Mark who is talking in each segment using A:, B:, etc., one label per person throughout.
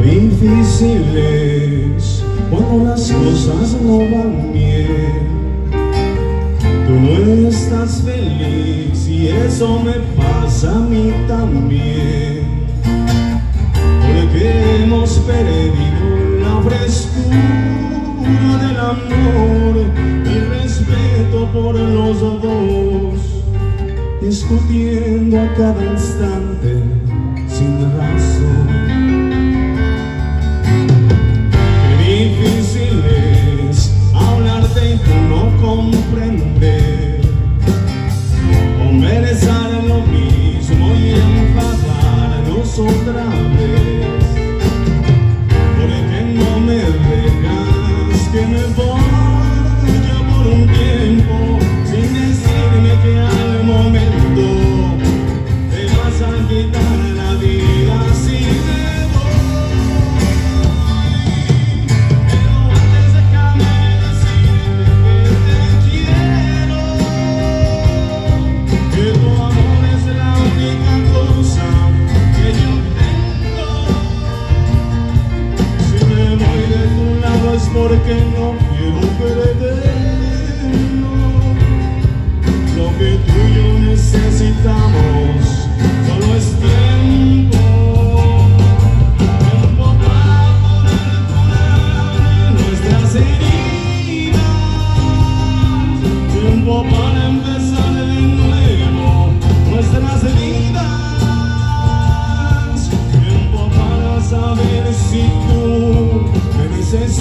A: difícil es cuando las cosas no van bien. Tú no estás feliz y eso me pasa a mí también, porque hemos perdido la frescura del amor y respeto por los dos, discutiendo a cada instante sin razón. Difícil es hablarte y tú no comprender, conversar lo mismo y enfadarnos otra vez, porque no me dejas que me vaya por un tiempo sin decirme que al momento te vas a quitar la vida si me porque no quiero perderlo. Lo que tú y yo necesitamos solo es tiempo. Tiempo para poder curar nuestras heridas, tiempo para empezar de nuevo nuestras vidas, tiempo para saber si tú me necesitas,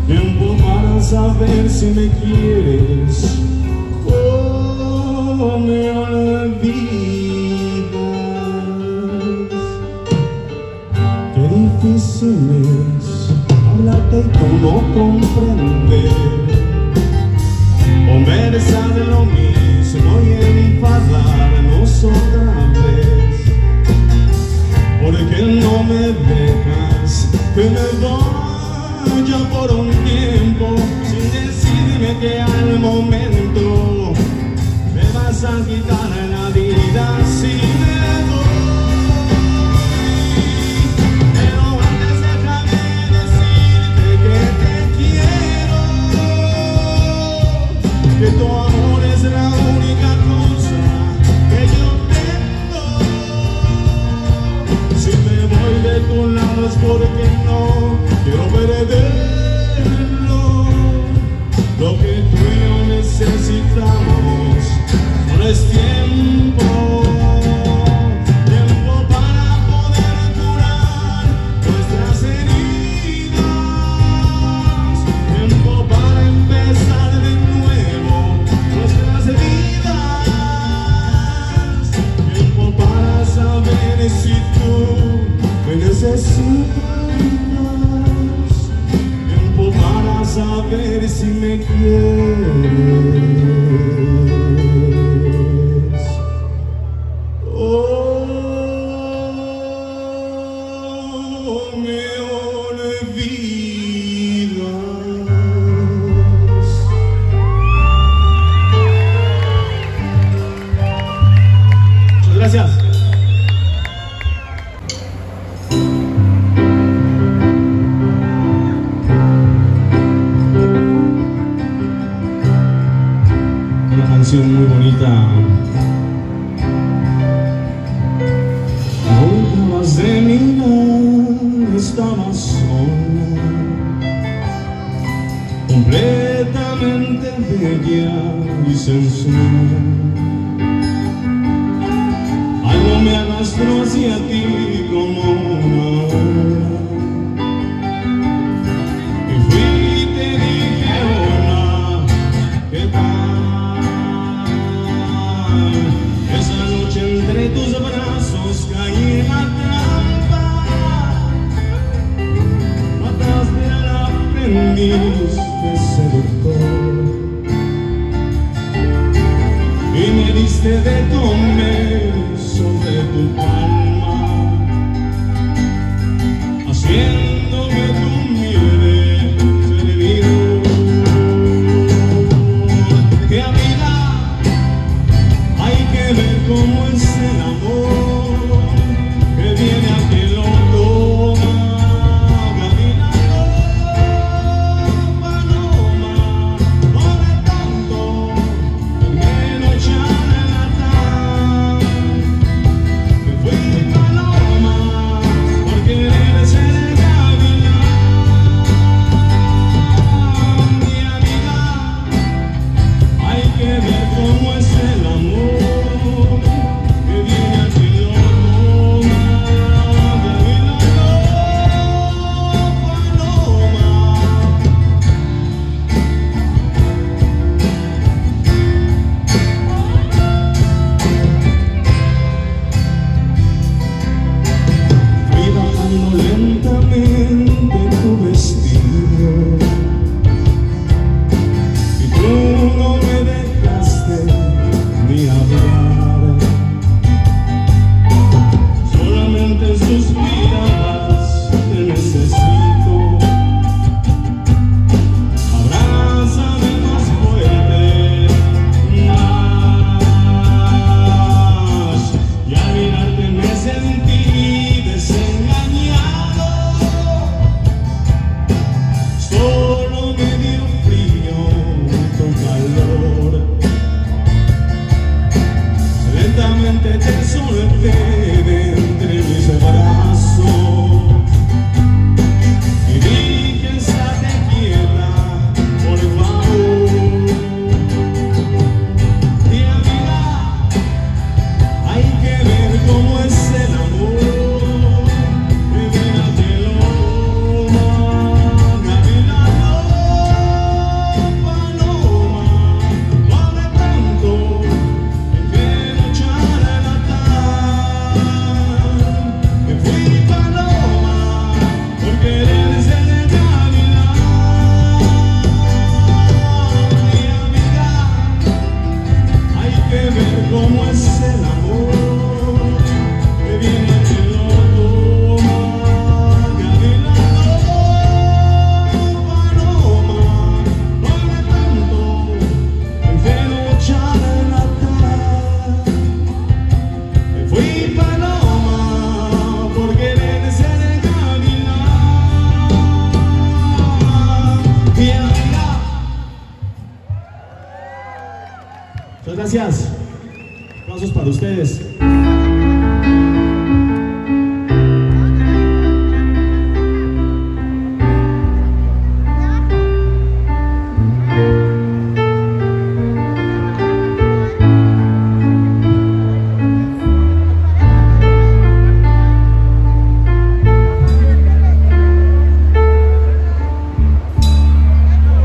A: tiempo para saber si me quieres o me olvidas. Qué difícil es hablarte y tú no comprender, conversar de lo mismo y enfadarnos otra vez, porque no me dejas que me vaya por un tiempo sin decirme que al momento me vas a quitar la vida si me voy. Pero antes déjame decirte que te quiero, que tu amor es la única cosa que yo tengo. Si me voy de tu lado es porque no quiero perderlo. Lo que tú y yo necesitamos no es tiempo. Tiempo para poder curar nuestras heridas, tiempo para empezar de nuevo nuestras vidas, tiempo para saber si tú me necesitas, tiempo para saber si me quieres o me olvidas. Muchas gracias. Muy bonita. No acabas de mirar, estaba sola, completamente bella y sencilla. Algo me arrastró hacia ti como una ola, y fui y te dije hola, ¿qué tal? Esa noche entre tus brazos caí en la trampa, mataste al aprendiz de seductor y me diste de comer sobre tu palma, haciéndome tu miel de servidor. Que a vida hay que ver cómo es el amor que viene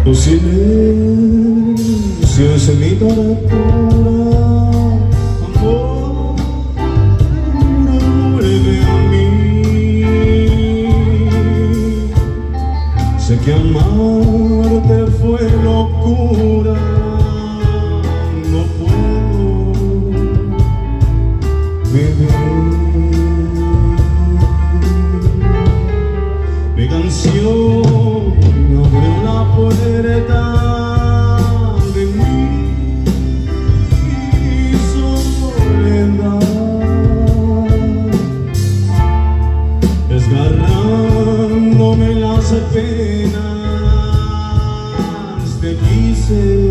A: Tu silencio es mi tortura, amor, vuelve a mí. Sé que amarte fue locura, no puedo vivir. Mi canción abre la puerta de mi soledad, desgarrándome las penas. Te quise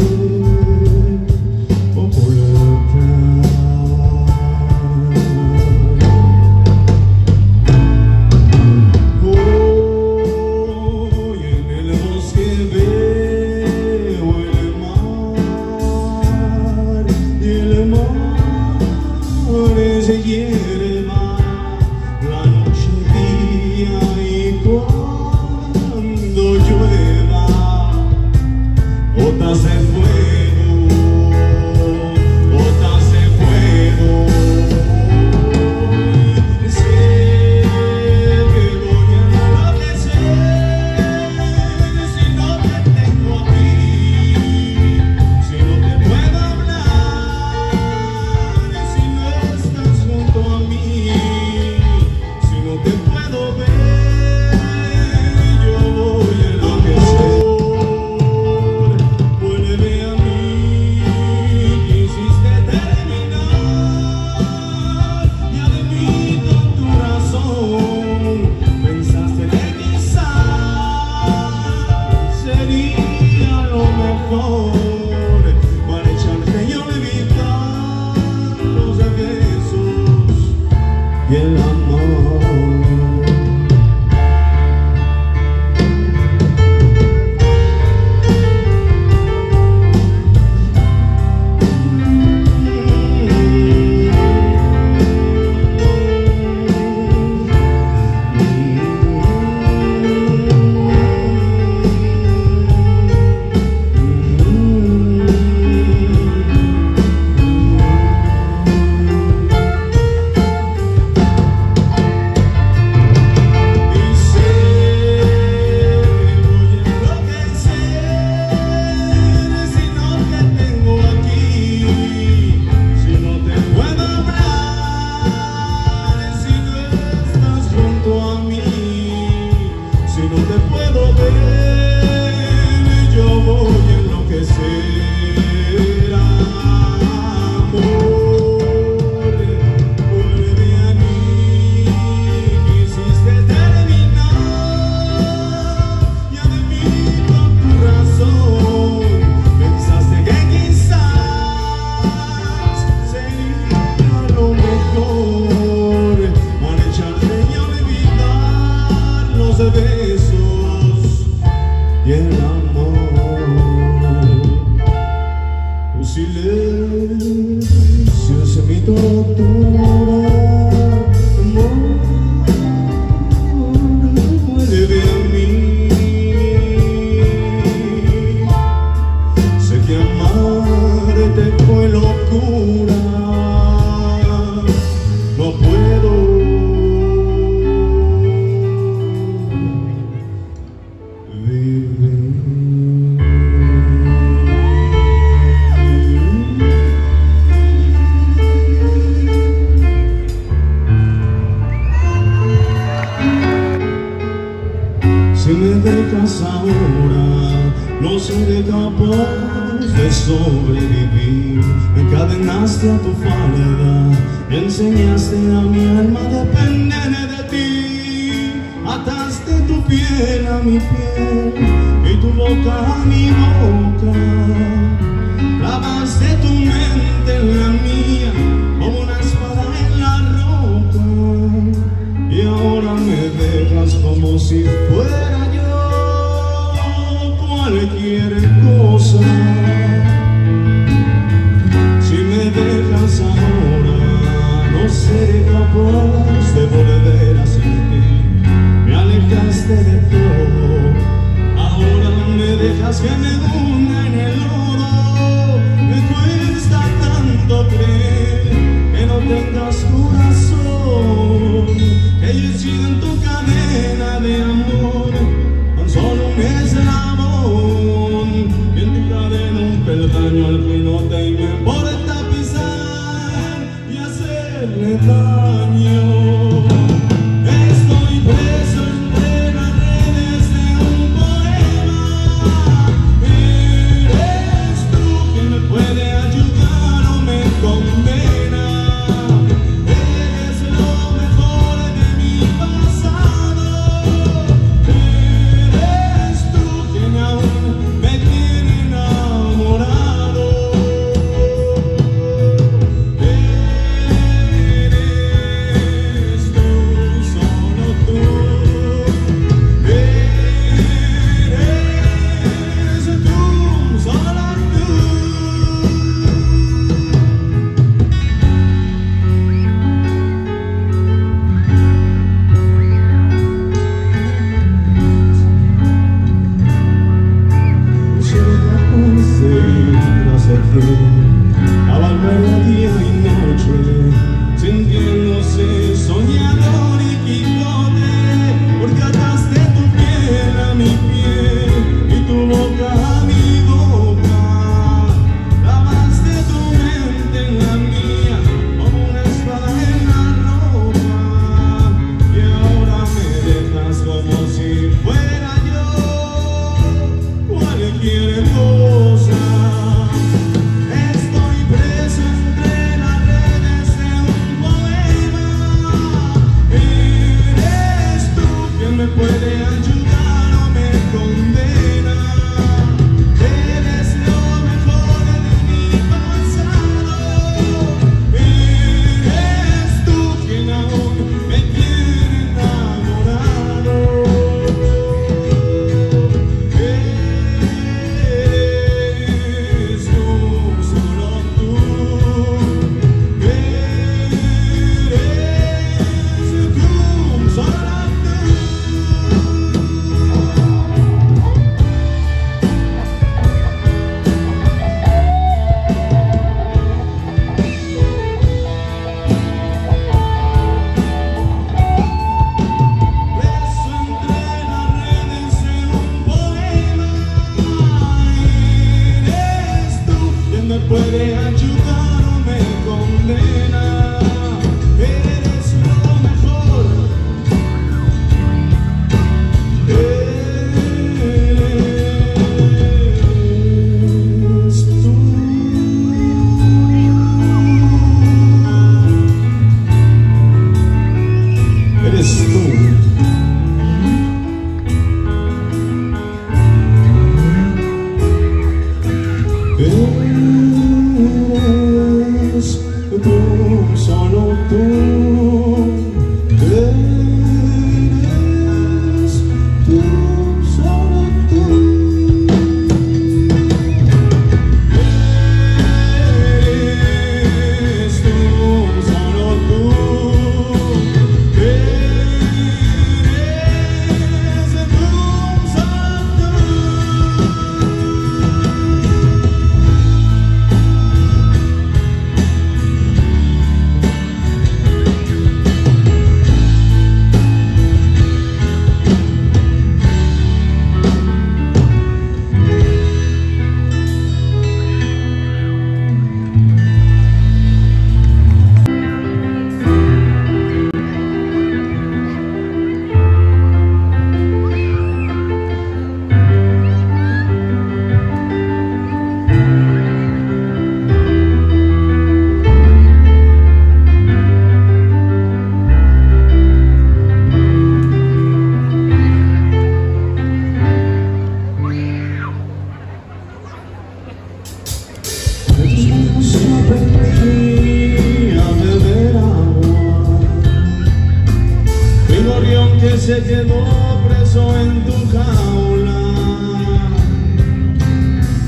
A: se hierva la noche día, y cuando llueva gotas de fuego, gotas de fuego. Sé que voy a enloquecer si no te tengo aquí, si no te puedo hablar, si no estás junto a mí, si no te puedo ver, yo voy a enloquecer. Vuelve a mí, quisiste terminar, ya de mí con tu razón, pensaste que quizás sería lo mejor, marcharte y olvidar los besos y el amor. Si no te puedo ver, yo voy a enloquecer. Amor, vuelve a mí, quisiste terminar, ya de mí con tu razón, pensaste que quizás sería lo mejor, marcharte y olvidar los besos y el amor. Tu silencio es mi tortura, amor, vuelve a mí. Sé que amarte fue locura, no puedo vivir. Si me dejas ahora, no seré capaz de sobrevivir. Me encadenaste a tu falda, enseñaste a mi alma a depender de ti. Ataste tu piel a mi piel y tu boca a mi boca. Clavaste tu mente en la mía como una espada en la roca. Y ahora me dejas como si fuera yo cualquier cosa. Si me dejas ahora, no seré capaz de volver a sentir. Me alejaste de todo, ahora me dejas que me se quedó preso en tu jaula,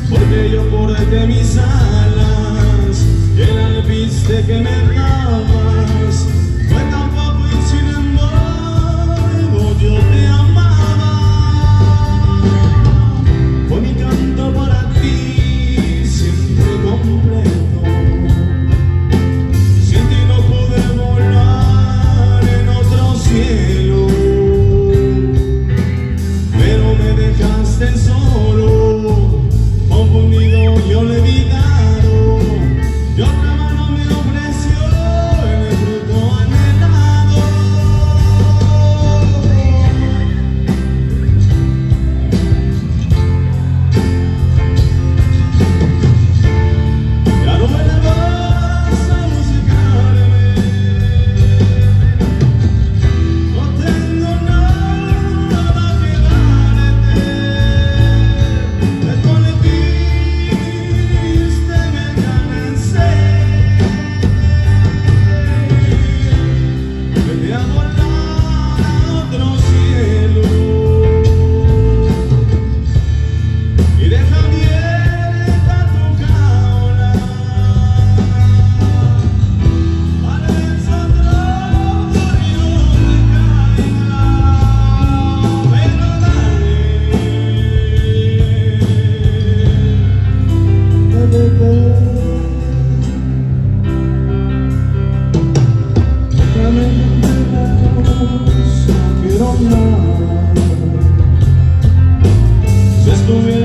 A: porque yo corté mis alas y el alpiste que me dabas fue tan poco y sin embargo yo te amaba. Fue mi canto para ti siempre completo, sin ti no pude volar en otro cielo, pero me dejaste solo, confundido y olvidado, y otra mano me ofreció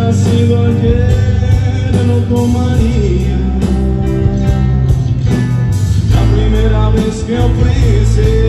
A: hubiera sido ayer no tomaría la primera vez que ofrece